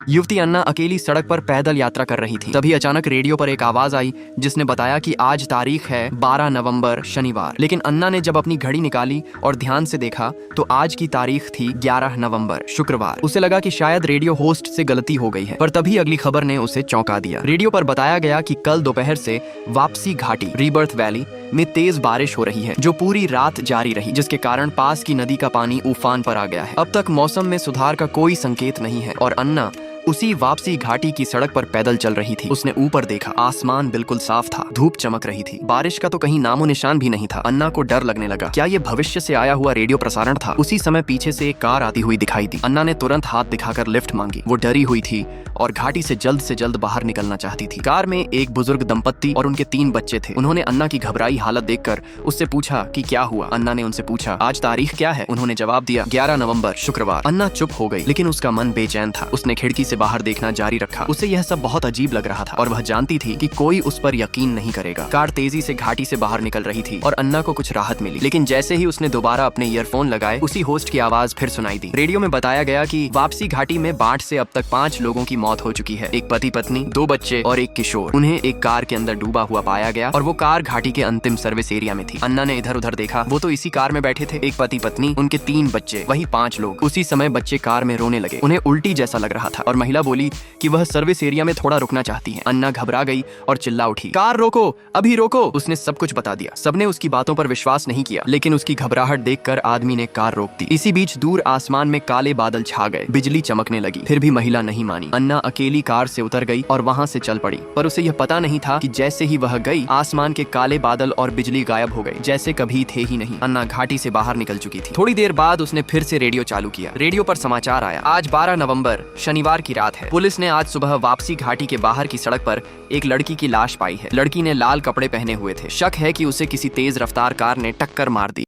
युवती अन्ना अकेली सड़क पर पैदल यात्रा कर रही थी। तभी अचानक रेडियो पर एक आवाज आई जिसने बताया कि आज तारीख है 12 नवंबर शनिवार। लेकिन अन्ना ने जब अपनी घड़ी निकाली और ध्यान से देखा तो आज की तारीख थी 11 नवंबर शुक्रवार। उसे लगा कि शायद रेडियो होस्ट से गलती हो गई है, पर तभी अगली खबर ने उसे चौंका दिया। रेडियो पर बताया गया कि कल दोपहर से वापसी घाटी रीबर्थ वैली में तेज बारिश हो रही है, जो पूरी रात जारी रही, जिसके कारण पास की नदी का पानी उफान पर आ गया है। अब तक मौसम में सुधार का कोई संकेत नहीं है और अन्ना उसी वापसी घाटी की सड़क पर पैदल चल रही थी। उसने ऊपर देखा, आसमान बिल्कुल साफ था, धूप चमक रही थी, बारिश का तो कहीं नामो निशान भी नहीं था। अन्ना को डर लगने लगा, क्या ये भविष्य से आया हुआ रेडियो प्रसारण था? उसी समय पीछे से एक कार आती हुई दिखाई दी। अन्ना ने तुरंत हाथ दिखाकर लिफ्ट मांगी। वो डरी हुई थी और घाटी से जल्द बाहर निकलना चाहती थी। कार में एक बुजुर्ग दंपत्ति और उनके 3 बच्चे थे। उन्होंने अन्ना की घबराई हालत देखकर उससे पूछा कि क्या हुआ। अन्ना ने उनसे पूछा, आज तारीख क्या है? उन्होंने जवाब दिया, 11 नवंबर शुक्रवार। अन्ना चुप हो गई, लेकिन उसका मन बेचैन था। उसने खिड़की से बाहर देखना जारी रखा। उसे यह सब बहुत अजीब लग रहा था और वह जानती थी कि कोई उस पर यकीन नहीं करेगा। कार तेजी से घाटी से बाहर निकल रही थी और अन्ना को कुछ राहत मिली। लेकिन जैसे ही उसने दोबारा अपने ईयरफोन लगाए, उसी होस्ट की आवाज फिर सुनाई दी। रेडियो में बताया गया कि वापसी घाटी में बाढ़ से अब तक 5 लोगों की मौत हो चुकी है। एक पति पत्नी, 2 बच्चे और एक किशोर। उन्हें एक कार के अंदर डूबा हुआ पाया गया और वो कार घाटी के अंतिम सर्विस एरिया में थी। अन्ना ने इधर उधर देखा, वो तो इसी कार में बैठे थे, एक पति पत्नी, उनके 3 बच्चे, वही 5 लोग। उसी समय बच्चे कार में रोने लगे। उन्हें उल्टी जैसा लग रहा था और महिला बोली कि वह सर्विस एरिया में थोड़ा रुकना चाहती है। अन्ना घबरा गई और चिल्ला उठी, कार रोको, अभी रोको। उसने सब कुछ बता दिया। सबने उसकी बातों पर विश्वास नहीं किया, लेकिन उसकी घबराहट देखकर आदमी ने कार रोक दी। इसी बीच दूर आसमान में काले बादल छा गए, बिजली चमकने लगी। फिर भी महिला नहीं मानी। अन्ना अकेली कार से उतर गई और वहां से चल पड़ी, पर उसे यह पता नहीं था कि जैसे ही वह गई, आसमान के काले बादल और बिजली गायब हो गई, जैसे कभी थे ही नहीं। अन्ना घाटी से बाहर निकल चुकी थी। थोड़ी देर बाद उसने फिर से रेडियो चालू किया। रेडियो पर समाचार आया, आज 12 नवंबर शनिवार की रात है। पुलिस ने आज सुबह वापसी घाटी के बाहर की सड़क पर एक लड़की की लाश पाई है। लड़की ने लाल कपड़े पहने हुए थे। शक है कि उसे किसी तेज रफ्तार कार ने टक्कर मार दी।